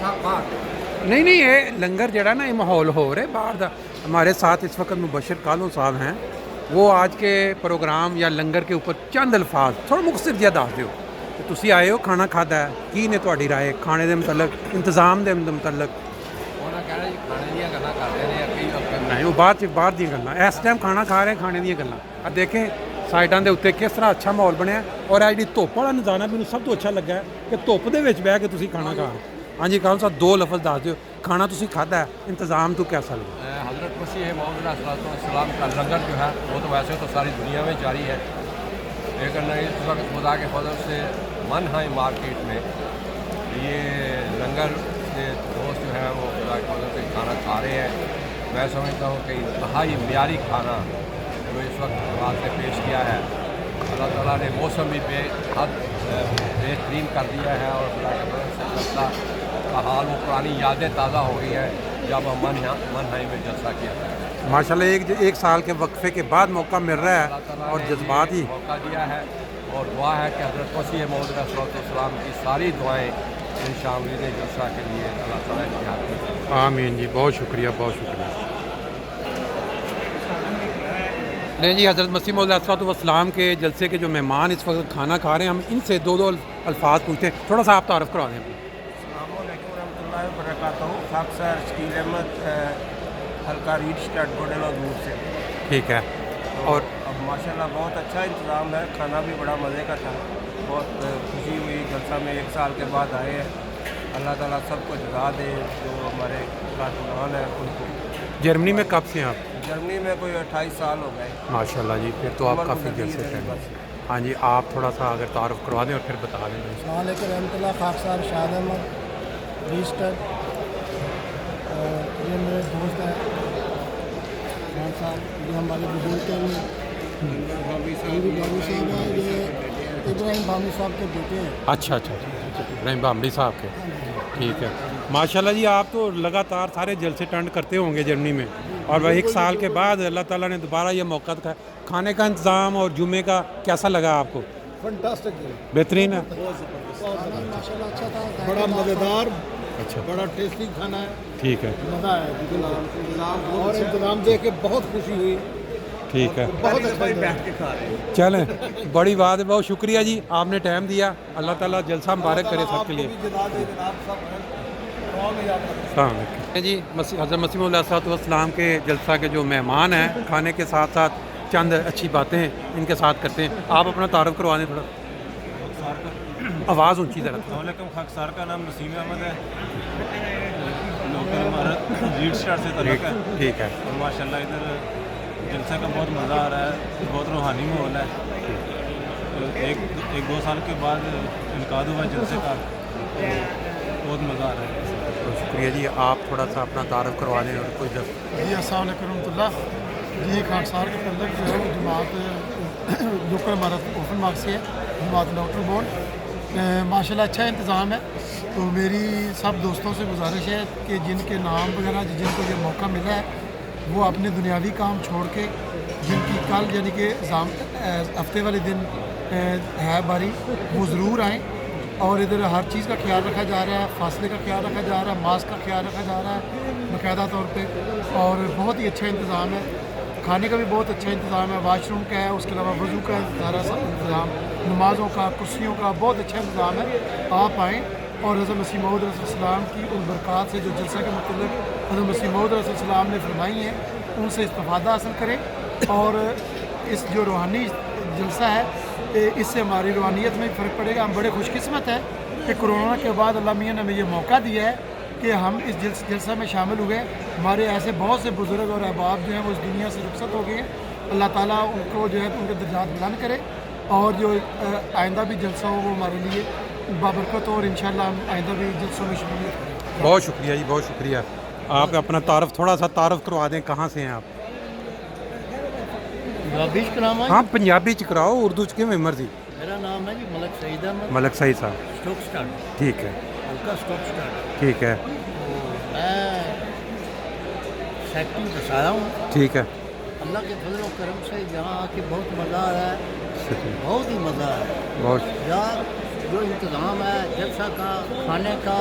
نہیں نہیں یہ لنگر جڑا نا یہ ماحول ہو رہا ہے باہر دا. ہمارے ساتھ اس وقت مبشر کالوں صاحب ہیں, وہ آج کے پروگرام یا لنگر کے اوپر چند الفاظ تھوڑا مختصر جہا دس دیو کہ تسی آئے ہو کھانا کھادا ہے, کی نے تہاڈی رائے کھانے دے متعلق, انتظام دے متعلق؟ انہاں کہنا جی کھانے دیاں گلاں کرتے ہیں کئی وقت نہیں وہ باہر دیا گلاں, اس ٹائم کھانا کھا رہے ہیں کھانے دیا گلاں. اب دیکھیں سائڈاں دے اتنے کس طرح اچھا ماحول بنیا, اور یہ جی دھوپ والا نظارہ مجھے سب تو اچھا لگا ہے کہ دھوپ دے وچ بیٹھ کے تسی کھانا کھا رہے ہو. ہاں جی کالوں صاحب دو لفظ دس دیو, کھانا تسی کھادا ہے, انتظام تو کیسا لگا؟ حضرت مسیح موعود علیہ السلام کا لنگر جو ہے وہ تو ویسے تو ساری دنیا میں جاری ہے, لیکن اس وقت خدا کے فضل سے منہائی مارکیٹ میں یہ لنگر کے دوست جو ہیں وہ خدا کے فضل سے کھانا کھا رہے ہیں. میں سمجھتا ہوں کہ انتہائی معیاری کھانا جو اس وقت آپ نے پیش کیا ہے, اللہ تعالیٰ نے موسم بھی بے حد بہترین کر دیا ہے, اور خدا کے فضل سے جلسہ کا حال وہ پرانی یادیں تازہ ہو گئی ہیں جب ہم منہائی میں جلسہ کیا تھا. ماشاء اللہ ایک سال کے وقفے کے بعد موقع مل رہا ہے اور جذبات ہی موقع دیا ہے, اور دعا ہے کہ حضرت مسیح موعود علیہ السلام کی ساری دعائیں ان شاملین جلسہ کے لیے اللہ تعالیٰ کی حاضر کریں. آمین جی, بہت شکریہ بہت شکریہ. نہیں جی, حضرت مسیح موعود علیہ السلام کے جلسے کے جو مہمان اس وقت کھانا کھا رہے ہیں, ہم ان سے دو الفاظ پوچھتے ہیں, تھوڑا سا آپ تعارف کروا دیں. السلام علیکم ورحمۃ اللہ وبرکاتہ. خاکسار شکیل احمد, حلقہ ریڈ اسٹارٹ گوڈیلا دور سے. ٹھیک ہے. اور اب ماشاء اللہ بہت اچھا انتظام ہے, کھانا بھی بڑا مزے کا تھا, بہت خوشی ہوئی جلسہ میں 1 سال کے بعد آئے ہیں. اللہ تعالیٰ سب کو جزا دے جو ہمارے کارکنان ہیں ان کو. جرمنی میں کب سے ہیں آپ؟ جرمنی میں کوئی 28 سال ہو گئے. ماشاء اللہ جی, پھر تو آپ کافی دیر سے ہیں. ہاں جی, آپ تھوڑا سا اگر تعارف کروا دیں اور پھر بتا دیں. السلام علیکم رحمۃ اللہ. خاکسار شاد احمد ریسٹر, یہ میرے دوست ہیں خان صاحب, یہ ہمارے بزرگ ہیں, بھابی صاحب ہیں, یہ ابراہیم بھابی صاحب کے بیٹے ہیں. اچھا اچھا اچھا, ابراہیم بھابی صاحب کے. ٹھیک ہے. ماشاء اللہ جی, آپ تو لگاتار سارے جلسے اٹینڈ کرتے ہوں گے جرمنی میں, اور وہ 1 سال کے بعد اللہ تعالیٰ نے دوبارہ یہ موقع دکھایا. کھانے کا انتظام اور جمعے کا کیسا لگا آپ کو؟ فنٹاسٹک ہے, بہترین ہے. ماشاء اللہ اچھا تھا, بڑا مزیدار, اچھا بڑا ٹیسٹی کھانا ہے, ٹھیک ہے. مزہ آیا اور انتظام دیکھ کے بہت خوشی ہوئی. ٹھیک ہے, بہت اچھا بیٹھ کے کھا رہے ہیں. چلیں بڑی بات ہے, بہت شکریہ جی, آپ نے ٹائم دیا. اللہ تعالیٰ جلسہ مبارک کرے سب کے لیے. السلام علیکم جی. حضرت مسیح موعود علیہ السلام کے جلسہ کے جو مہمان ہیں, کھانے کے ساتھ ساتھ چند اچھی باتیں ان کے ساتھ کرتے ہیں. آپ اپنا تعارف کروا دیں تھوڑا, آواز اونچی ذرا. السلام علیکم. خاکسار کا نام نسیم احمد ہے, لوکل ہمارا ریڈ اسٹارٹ سے تعلق ہے. ٹھیک ہے. اور ماشاء اللہ ادھر جلسے کا بہت مزہ آ رہا ہے, بہت روحانی ماحول ہے. 1-2 سال کے بعد انعقاد ہوا جلسے کا, بہت مزہ آ رہا ہے. شکریہ جی, آپ تھوڑا سا اپنا تعارف کروا دیں اور کوئی جی السلام علیکم رحمۃ اللہ. جی خاکسار کے تعلق جو ہے وہ جماعت لوکل ہمارا اوپن مارک سے ہے, جماعت ڈاکٹر بورڈ. ماشاء اللہ اچھا انتظام ہے. تو میری سب دوستوں سے گزارش ہے کہ جن کے نام وغیرہ جن کو یہ موقع ملا ہے وہ اپنے دنیاوی کام چھوڑ کے, جن کی کل یعنی کہ ہفتے والے دن ہے باری, وہ ضرور آئیں. اور ادھر ہر چیز کا خیال رکھا جا رہا ہے, فاصلے کا خیال رکھا جا رہا ہے, ماسک کا خیال رکھا جا رہا ہے باقاعدہ طور پہ, اور بہت ہی اچھا انتظام ہے. کھانے کا بھی بہت اچھا انتظام ہے, واش روم کا ہے, اس کے علاوہ وضو کا سارا انتظام, نمازوں کا, کرسیوں کا بہت اچھا انتظام ہے. آپ آئیں اور حضرت مسیح موعود علیہ السلام کی ان برکات سے جو جلسہ کے متعلق حضرت مسیح موعود علیہ السلام نے فرمائی ہیں ان سے استفادہ حاصل کریں. اور اس جو روحانی جلسہ ہے اس سے ہماری روحانیت میں فرق پڑے گا. ہم بڑے خوش قسمت ہیں کہ کرونا کے بعد اللہ میاں نے ہمیں یہ موقع دیا ہے کہ ہم اس جلسہ میں شامل ہوئے. ہمارے ایسے بہت سے بزرگ اور احباب جو ہیں وہ اس دنیا سے رخصت ہو گئے ہیں. اللہ تعالیٰ ان کو جو ہے ان کے درجات بلند کرے, اور جو آئندہ بھی جلسہ ہو وہ ہمارے لیے بابرکت ہو, اور انشاءاللہ ہم آئندہ بھی جلسوں میں شمولیت کریں. بہت شکریہ جی, بہت شکریہ. آپ اپنا تعارف تھوڑا سا تعارف کروا دیں, کہاں سے ہیں آپ؟ پنجابی کلام ہے. ہاں پنجابی چ کراؤ, اردو چ کیویں مرضی. میرا نام ہے جی ملک سعید احمد. ملک سعید صاحب. اسٹوک اسٹارٹ. ٹھیک ہے. ہلکا اسٹوک اسٹارٹ. ٹھیک ہے. میں سیکٹری دسایا ہوں. ٹھیک ہے. اللہ کے فضل و کرم سے یہاں آ کے بہت مزہ آ رہا ہے, بہت ہی مزہ آ رہا ہے. بہت یار جو انتظام ہے جلسہ کا, کھانے کا,